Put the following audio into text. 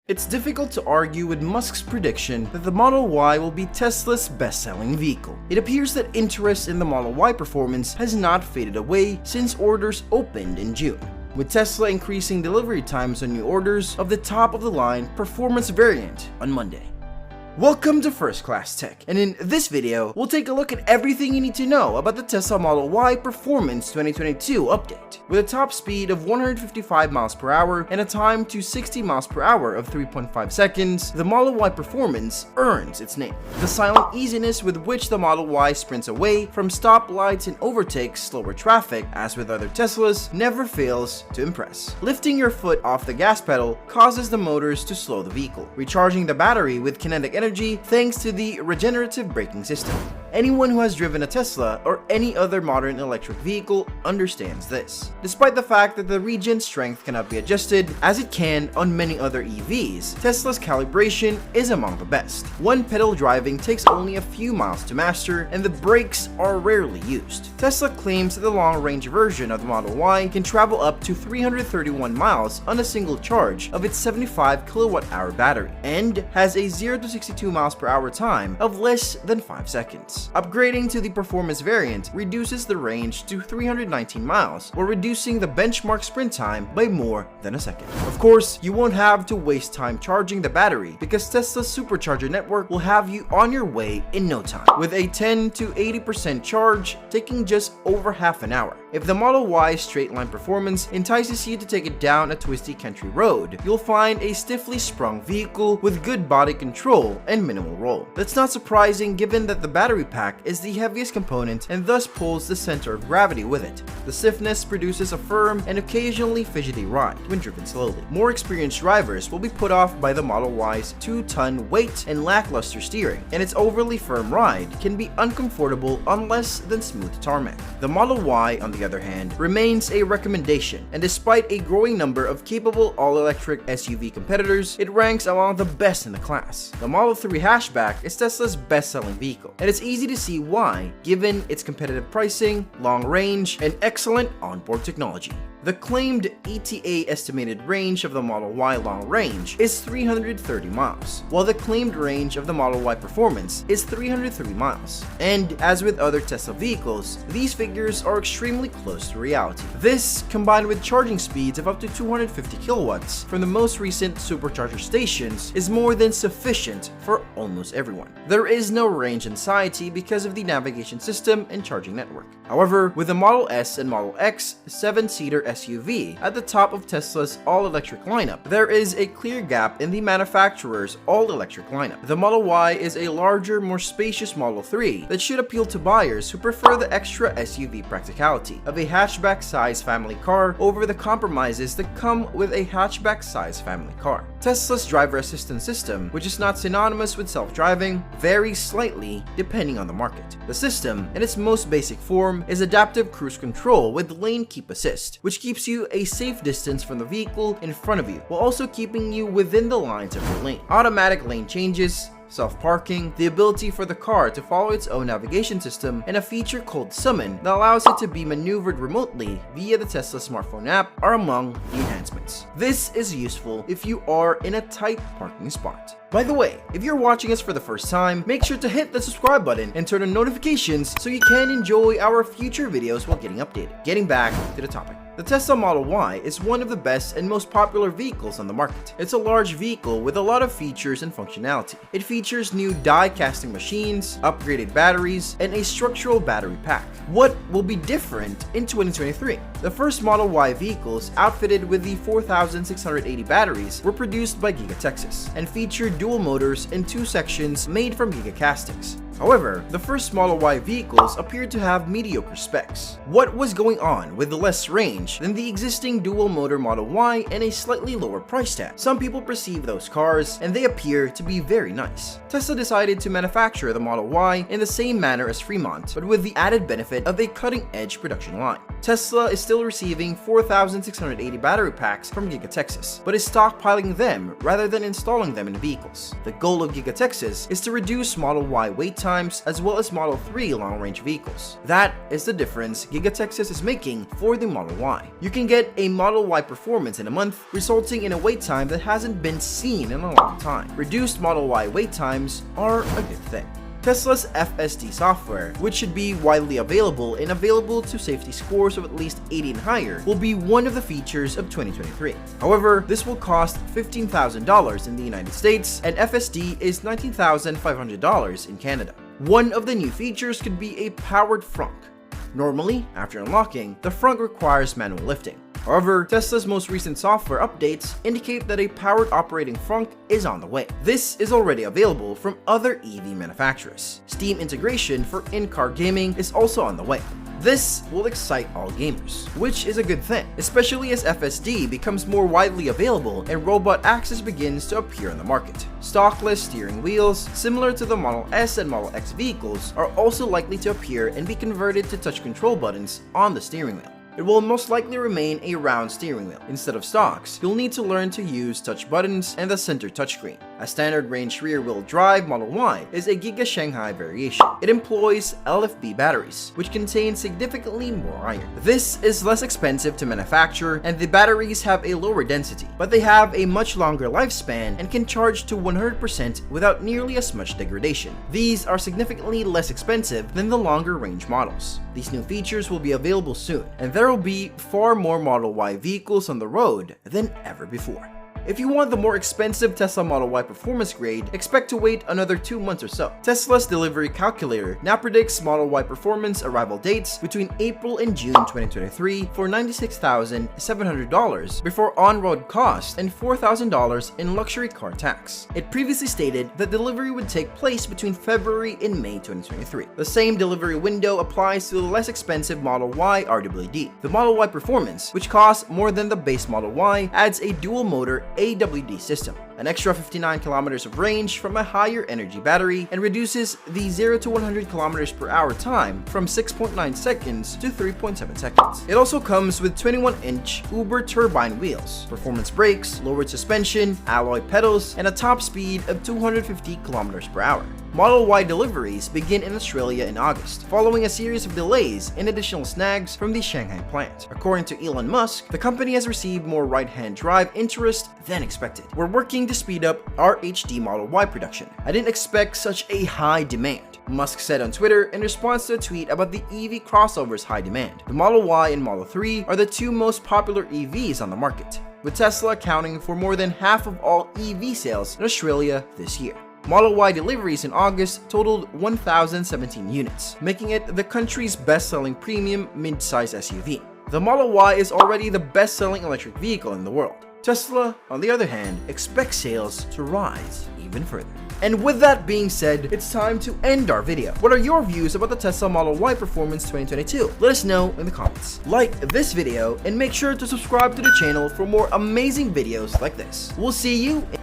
It's difficult to argue with Musk's prediction that the Model Y will be Tesla's best-selling vehicle. It appears that interest in the Model Y performance has not faded away since orders opened in June, with Tesla increasing delivery times on new orders of the top-of-the-line performance variant on Monday. Welcome to First Class Tech, and in this video, we'll take a look at everything you need to know about the Tesla Model Y Performance 2022 update. With a top speed of 155 miles per hour and a time to 60 miles per hour of 3.5 seconds, the Model Y Performance earns its name. The silent easiness with which the Model Y sprints away from stoplights and overtakes slower traffic, as with other Teslas, never fails to impress. Lifting your foot off the gas pedal causes the motors to slow the vehicle, recharging the battery with kinetic energy thanks to the regenerative braking system. Anyone who has driven a Tesla or any other modern electric vehicle understands this. Despite the fact that the regen strength cannot be adjusted as it can on many other EVs, Tesla's calibration is among the best. One pedal driving takes only a few miles to master, and the brakes are rarely used. Tesla claims that the long-range version of the Model Y can travel up to 331 miles on a single charge of its 75 kilowatt-hour battery, and has a 0 to 62 miles per hour time of less than 5 seconds. Upgrading to the performance variant reduces the range to 319 miles, while reducing the benchmark sprint time by more than a second. Of course, you won't have to waste time charging the battery because Tesla's supercharger network will have you on your way in no time, with a 10 to 80% charge taking just over half an hour. If the Model Y straight line performance entices you to take it down a twisty country road, you'll find a stiffly sprung vehicle with good body control and minimal roll. That's not surprising given that the battery pack is the heaviest component and thus pulls the center of gravity with it. The stiffness produces a firm and occasionally fidgety ride when driven slowly. More experienced drivers will be put off by the Model Y's 2-ton weight and lackluster steering, and its overly firm ride can be uncomfortable on less than smooth tarmac. The Model Y, on the other hand, remains a recommendation, and despite a growing number of capable all-electric SUV competitors, it ranks among the best in the class. The Model 3 hatchback is Tesla's best-selling vehicle, and it's easy to see why, given its competitive pricing, long range, and excellent onboard technology. The claimed ETA estimated range of the Model Y long range is 330 miles, while the claimed range of the Model Y Performance is 303 miles. And as with other Tesla vehicles, these figures are extremely close to reality. This, combined with charging speeds of up to 250 kilowatts from the most recent supercharger stations, is more than sufficient for almost everyone. There is no range anxiety because of the navigation system and charging network. However, with the Model S and Model X 7-seater SUV at the top of Tesla's all-electric lineup, there is a clear gap in the manufacturer's all-electric lineup. The Model Y is a larger, more spacious Model 3 that should appeal to buyers who prefer the extra SUV practicality of a hatchback-size family car over the compromises that come with a hatchback-size family car. Tesla's driver assistance system, which is not synonymous with self-driving, varies slightly depending on the market. The system, in its most basic form, is adaptive cruise control with lane keep assist, which keeps you a safe distance from the vehicle in front of you, while also keeping you within the lines of your lane. Automatic lane changes, self-parking, the ability for the car to follow its own navigation system, and a feature called Summon that allows it to be maneuvered remotely via the Tesla smartphone app are among the enhancements. This is useful if you are in a tight parking spot. By the way, if you're watching us for the first time, make sure to hit the subscribe button and turn on notifications so you can enjoy our future videos while getting updated. Getting back to the topic. The Tesla Model Y is one of the best and most popular vehicles on the market. It's a large vehicle with a lot of features and functionality. It features new die casting machines, upgraded batteries, and a structural battery pack. What will be different in 2023? The first Model Y vehicles outfitted with the 4,680 batteries were produced by Giga Texas and featured dual motors in 2 sections made from Giga castings. However, the first Model Y vehicles appeared to have mediocre specs. What was going on with the less range than the existing dual-motor Model Y and a slightly lower price tag? Some people perceive those cars, and they appear to be very nice. Tesla decided to manufacture the Model Y in the same manner as Fremont, but with the added benefit of a cutting-edge production line. Tesla is still receiving 4,680 battery packs from Giga Texas, but is stockpiling them rather than installing them in vehicles. The goal of Giga Texas is to reduce Model Y wait time times, as well as Model 3 long-range vehicles. That is the difference Gigatexas is making for the Model Y. You can get a Model Y performance in a month, resulting in a wait time that hasn't been seen in a long time. Reduced Model Y wait times are a good thing. Tesla's FSD software, which should be widely available and available to safety scores of at least 80 and higher, will be one of the features of 2023. However, this will cost $15,000 in the United States, and FSD is $19,500 in Canada. One of the new features could be a powered frunk. Normally, after unlocking, the frunk requires manual lifting. However, Tesla's most recent software updates indicate that a powered operating frunk is on the way. This is already available from other EV manufacturers. Steam integration for in-car gaming is also on the way. This will excite all gamers, which is a good thing, especially as FSD becomes more widely available and robot access begins to appear on the market. Stockless steering wheels, similar to the Model S and Model X vehicles, are also likely to appear and be converted to touch control buttons on the steering wheel. It will most likely remain a round steering wheel. Instead of stocks, you'll need to learn to use touch buttons and the center touchscreen. A standard range rear-wheel drive Model Y is a Giga Shanghai variation. It employs LFP batteries, which contain significantly more iron. This is less expensive to manufacture, and the batteries have a lower density, but they have a much longer lifespan and can charge to 100% without nearly as much degradation. These are significantly less expensive than the longer range models. These new features will be available soon, and there will be far more Model Y vehicles on the road than ever before. If you want the more expensive Tesla Model Y performance grade, expect to wait another 2 months or so. Tesla's delivery calculator now predicts Model Y performance arrival dates between April and June 2023 for $96,700 before on-road cost and $4,000 in luxury car tax. It previously stated that delivery would take place between February and May 2023. The same delivery window applies to the less expensive Model Y RWD. The Model Y performance, which costs more than the base Model Y, adds a dual motor AWD system, an extra 59 kilometers of range from a higher energy battery, and reduces the 0 to 100 kilometers per hour time from 6.9 seconds to 3.7 seconds. It also comes with 21-inch Uber turbine wheels, performance brakes, lowered suspension, alloy pedals, and a top speed of 250 kilometers per hour. Model Y deliveries begin in Australia in August, following a series of delays and additional snags from the Shanghai plant. According to Elon Musk, the company has received more right-hand drive interest than expected. We're working to speed up our HD Model Y production. I didn't expect such a high demand, Musk said on Twitter in response to a tweet about the EV crossover's high demand. The Model Y and Model 3 are the two most popular EVs on the market, with Tesla accounting for more than half of all EV sales in Australia this year. Model Y deliveries in August totaled 1,017 units, making it the country's best-selling premium mid-size SUV. The Model Y is already the best-selling electric vehicle in the world. Tesla, on the other hand, expects sales to rise even further. And with that being said, it's time to end our video. What are your views about the Tesla Model Y Performance 2022? Let us know in the comments. Like this video and make sure to subscribe to the channel for more amazing videos like this. We'll see you in